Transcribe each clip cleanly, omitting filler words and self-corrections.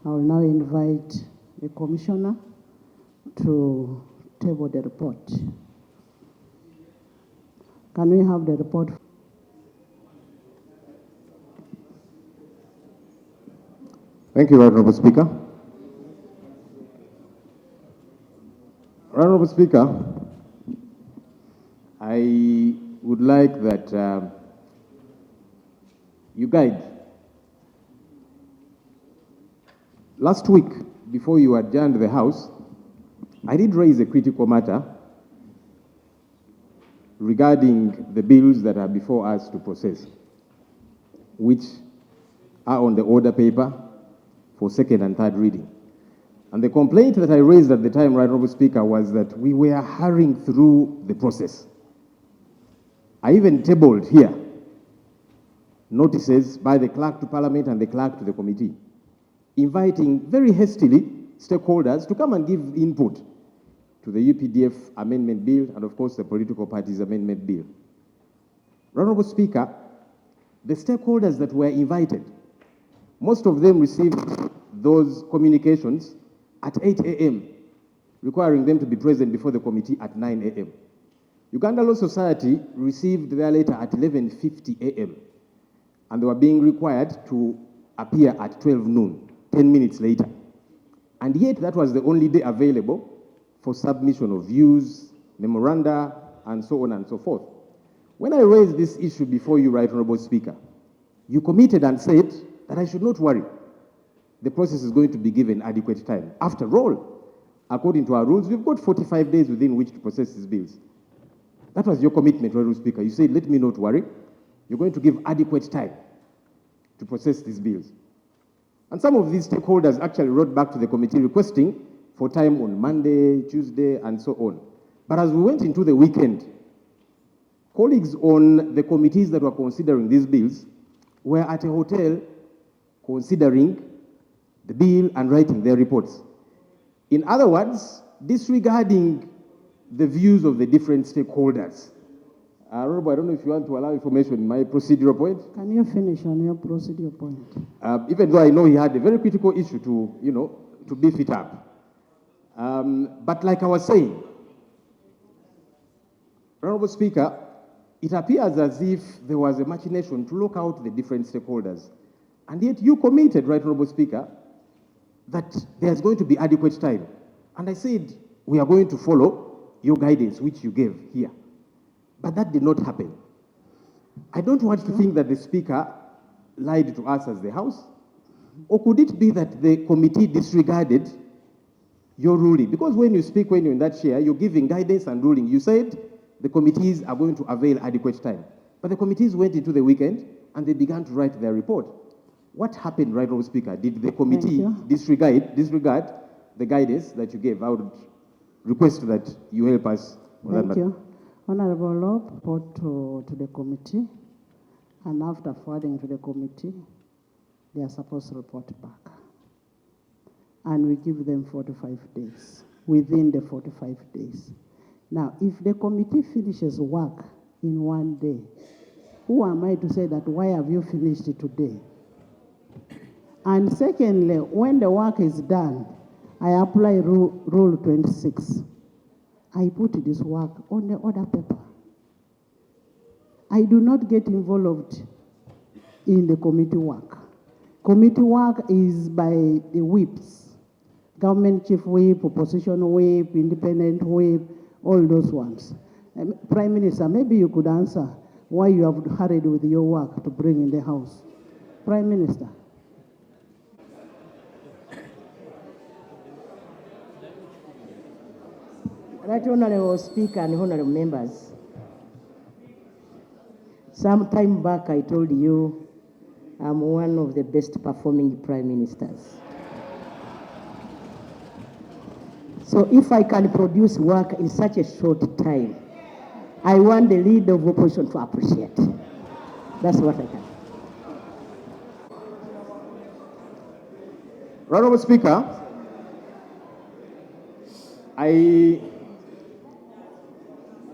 I will now invite the Commissioner to table the report. Can we have the report? Thank you, Honorable Speaker. Honorable Speaker, I would like that you guide. Last week, before you adjourned the House, I did raise a critical matter regarding the bills that are before us to process, which are on the order paper for second and third reading. And the complaint that I raised at the time, Right Honorable Speaker, was that we were hurrying through the process. I even tabled here notices by the clerk to Parliament and the clerk to the committee, inviting very hastily stakeholders to come and give input to the UPDF amendment bill and, of course, the political parties amendment bill. Honorable Speaker, the stakeholders that were invited, most of them received those communications at 8 a.m., requiring them to be present before the committee at 9 a.m. Uganda Law Society received their letter at 11:50 a.m., and they were being required to appear at 12 noon, 10 minutes later. And yet that was the only day available for submission of views, memoranda, and so on and so forth. When I raised this issue before you, Right Honorable Speaker, you committed and said that I should not worry. The process is going to be given adequate time. After all, according to our rules, we've got 45 days within which to process these bills. That was your commitment, Right Honorable Speaker. You said, let me not worry. You're going to give adequate time to process these bills. And some of these stakeholders actually wrote back to the committee requesting for time on Monday, Tuesday, and so on. But as we went into the weekend, colleagues on the committees that were considering these bills were at a hotel considering the bill and writing their reports. In other words, disregarding the views of the different stakeholders. Honorable, I don't know if you want to allow information in my procedural point. Can you finish on your procedural point? Even though I know he had a very critical issue to beef it up. But like I was saying, Honorable Speaker, it appears as if there was a machination to look out the different stakeholders. And yet you committed, Right Honorable Speaker, that there's going to be adequate time. And I said, we are going to follow your guidance, which you gave here. But that did not happen. I don't want to think that the Speaker lied to us as the House. Or could it be that the committee disregarded your ruling? Because when you speak, when you're in that chair, you're giving guidance and ruling. You said the committees are going to avail adequate time. But the committees went into the weekend and they began to write their report. What happened, Right Honorable Speaker? Did the committee disregard the guidance that you gave? I would request that you help us on that matter. Thank you. Honorable Law, report to the committee, and after forwarding to the committee, they are supposed to report back. And we give them 45 days, within the 45 days. Now, if the committee finishes work in one day, who am I to say that, why have you finished it today? And secondly, when the work is done, I apply Rule 26. I put this work on the order paper. I do not get involved in the committee work. Committee work is by the whips, government chief whip, opposition whip, independent whip, all those ones. Prime Minister, maybe you could answer why you have hurried with your work to bring in the House. Prime Minister. Right Honorable Speaker and Honorable Members, some time back I told you I'm one of the best performing Prime Ministers. So if I can produce work in such a short time, I want the leader of opposition to appreciate. That's what I can. Honorable Speaker,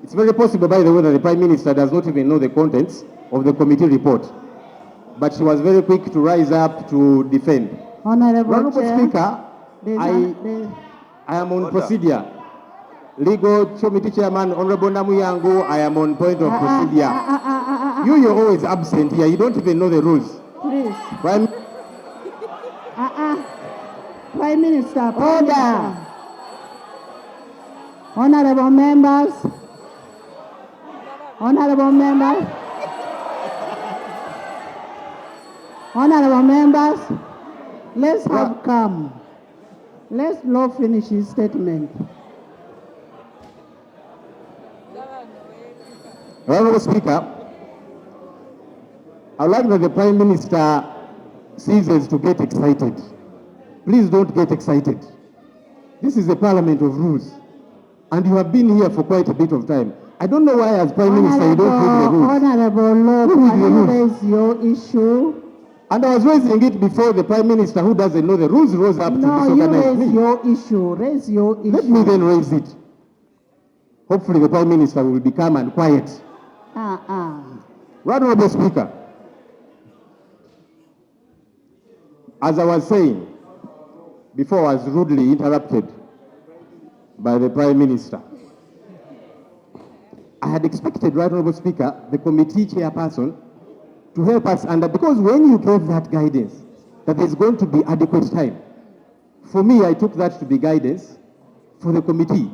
it's very possible, by the way, that the Prime Minister does not even know the contents of the committee report. But she was very quick to rise up to defend. Honorable Chair, Speaker, there's I am on Order. procedure. Legal Committee Chairman, Honorable Namuyango, I am on point of procedure. You're always absent here. You don't even know the rules. please. Prime, Prime Minister, Order. Honorable members, honorable members, honorable members, let's have calm. Let's Law finish his statement. Honorable Speaker, I'd like that the Prime Minister ceases to get excited. Please don't get excited. This is a parliament of rules. And you have been here for quite a bit of time. I don't know why as Prime Minister you don't read the rules. Honorable Law, Who read the can you rules? raise your issue? And I was raising it before the Prime Minister, who doesn't know the rules, rose up to No, you disorganize raise me. your issue. Raise your issue. Let me then raise it. Hopefully the Prime Minister will be calm and quiet. Right, Honorable Speaker, as I was saying, before I was rudely interrupted by the Prime Minister, I had expected, Right Honorable Speaker, the committee chairperson to help us, and because when you gave that guidance, that there's going to be adequate time, for me, I took that to be guidance for the committee.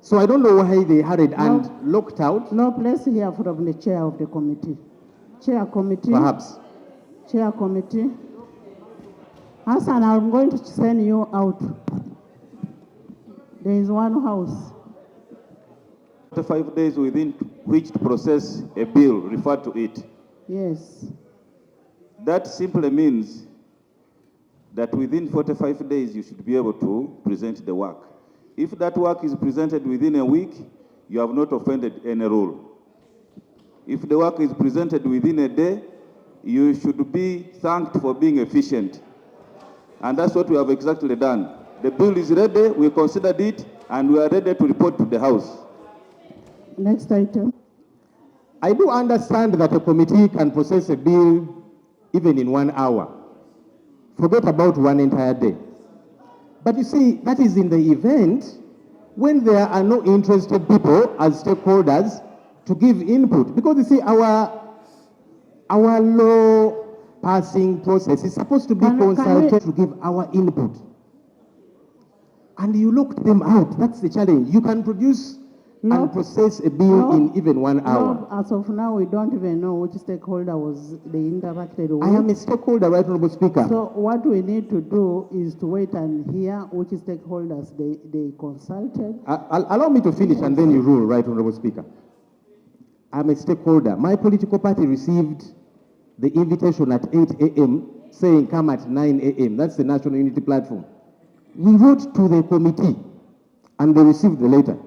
So I don't know why they hurried and locked out. No, let's hear from the chair of the committee. Chair committee. Perhaps. Chair committee. Hassan, I'm going to send you out. There is one house. 45 days within which to process a bill, refer to it. Yes. That simply means that within 45 days you should be able to present the work. If that work is presented within a week, you have not offended any rule. If the work is presented within a day, you should be thanked for being efficient. And that's what we have exactly done. The bill is ready, we considered it, and we are ready to report to the House. Next item. I do understand that a committee can process a bill even in 1 hour. Forget about one entire day. But you see, that is in the event when there are no interested people as stakeholders to give input. Because you see, our law passing process is supposed to be consulted to give our input. And you locked them out. That's the challenge. You can produce and process a bill in even 1 hour. No, as of now, we don't even know which stakeholder they interacted with. I am a stakeholder, Right Honorable Speaker. So what we need to do is to wait and hear which stakeholders they consulted. Allow me to finish and then you rule, Right Honorable Speaker. I'm a stakeholder. My political party received the invitation at 8 a.m. saying come at 9 a.m. That's the National Unity Platform. We wrote to the committee and they received the letter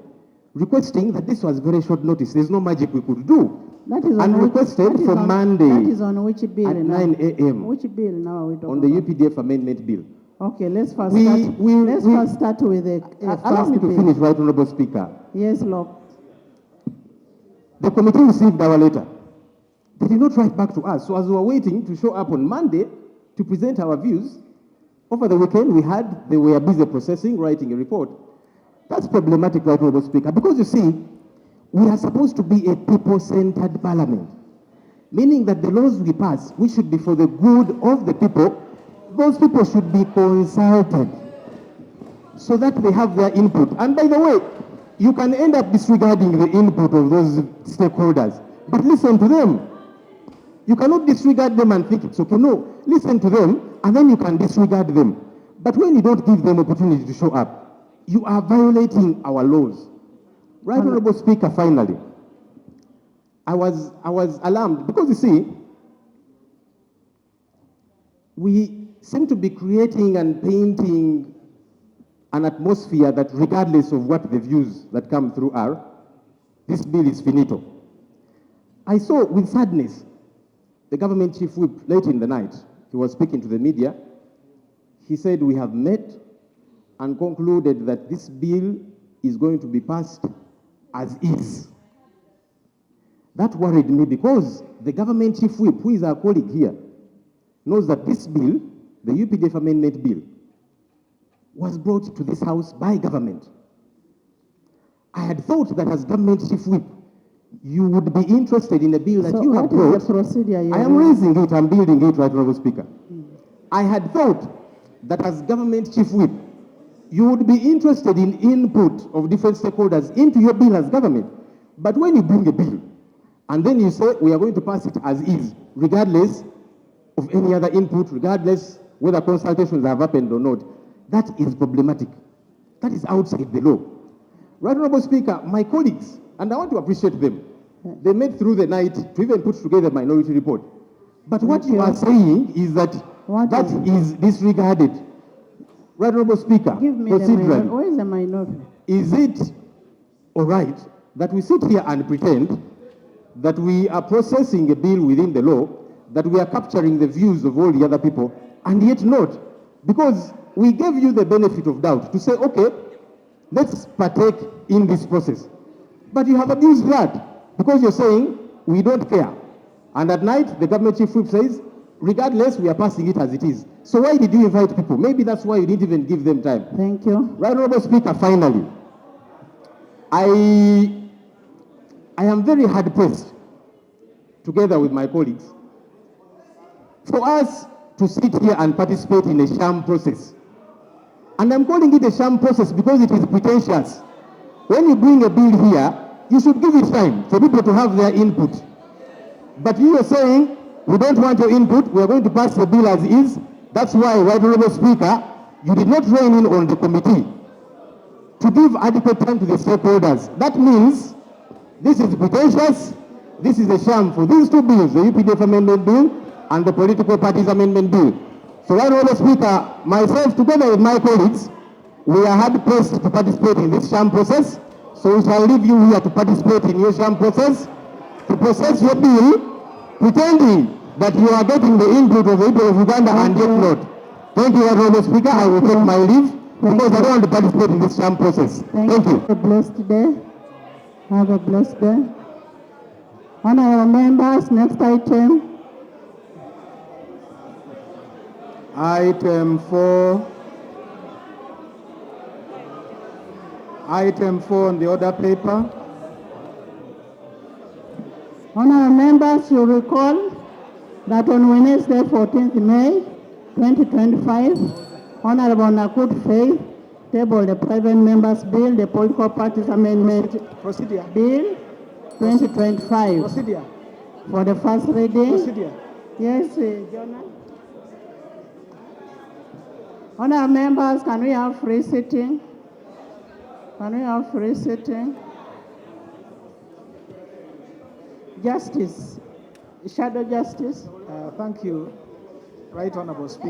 requesting that this was very short notice. There's no magic we could do. That is and requested for Monday that is on which bill at now? 9 a.m. Which bill now are we talking on the about? UPDF amendment bill. Okay, let's first start with the Allow me to finish, Right Honorable Speaker. Yes, Lord. The committee received our letter. They did not write back to us. So as we were waiting to show up on Monday to present our views, over the weekend they were busy processing, writing a report. That's problematic, Right Honorable Speaker, because you see, we are supposed to be a people-centered parliament, meaning that the laws we pass, which should be for the good of the people, those people should be consulted so that they have their input. And by the way, you can end up disregarding the input of those stakeholders, but listen to them. You cannot disregard them and think it's okay. No, listen to them, and then you can disregard them. But when you don't give them opportunity to show up, you are violating our laws. Right Honorable Speaker, finally, I was alarmed because you see, we seem to be creating and painting an atmosphere that regardless of what the views that come through are, this bill is finito. I saw with sadness the government chief whip late in the night. He was speaking to the media. He said, we have met and concluded that this bill is going to be passed as is. That worried me because the government chief whip, who is our colleague here, knows that this bill the UPDF Amendment Bill was brought to this House by government. I had thought that as government chief whip, you would be interested in a bill that So you have what is brought. the procedure you I am use? raising it, I'm building it, Right Honorable Speaker. I had thought that as government chief whip, you would be interested in input of different stakeholders into your bill as government. But when you bring a bill, and then you say, we are going to pass it as is, regardless of any other input, regardless whether consultations have happened or not, that is problematic. That is outside the law. Right Honorable Speaker, my colleagues, and I want to appreciate them, they made through the night to even put together a minority report. But what you are saying is that that is disregarded. Right Honorable Speaker, Give me the minority. procedurally, Where is the minority? is it all right that we sit here and pretend that we are processing a bill within the law, that we are capturing the views of all the other people, and yet not? Because we gave you the benefit of doubt to say, okay, let's partake in this process. But you have abused that because you're saying we don't care. And at night, the government chief whip says, regardless, we are passing it as it is. So why did you invite people? Maybe that's why you didn't even give them time. Thank you. Right Honorable Speaker, finally, I am very hard pressed, together with my colleagues, for us to sit here and participate in a sham process. And I'm calling it a sham process because it is pretentious. When you bring a bill here, you should give it time for people to have their input. But you are saying, we don't want your input, we are going to pass the bill as is. That's why, Right Honorable Speaker, you did not rein in on the committee to give adequate time to the stakeholders. That means this is pretentious, this is a sham for these two bills, the UPDF Amendment Bill and the Political Parties Amendment Bill. So, Right Honorable Speaker, myself together with my colleagues, we are hard pressed to participate in this sham process. So we shall leave you here to participate in your sham process, to process your bill, pretending that you are getting the input of the people of Uganda and yet not. Thank you, Honorable Speaker. I will take my leave because I don't want to participate in this sham process. Thank you. Have a blessed day. Have a blessed day. Honorable members, next item. Item 4. Item 4 on the order paper. Honorable members, you recall that on Wednesday, 14th May 2025, Honorable Nakut Faith tabled the private members' bill, the Political Parties Amendment Procedure. Bill 2025 Procedure. for the first reading. Procedure. Yes, Jonah. Honorable members, can we have free sitting? Can we have free sitting? Justice, Shadow Justice. Thank you, Right Honorable Speaker.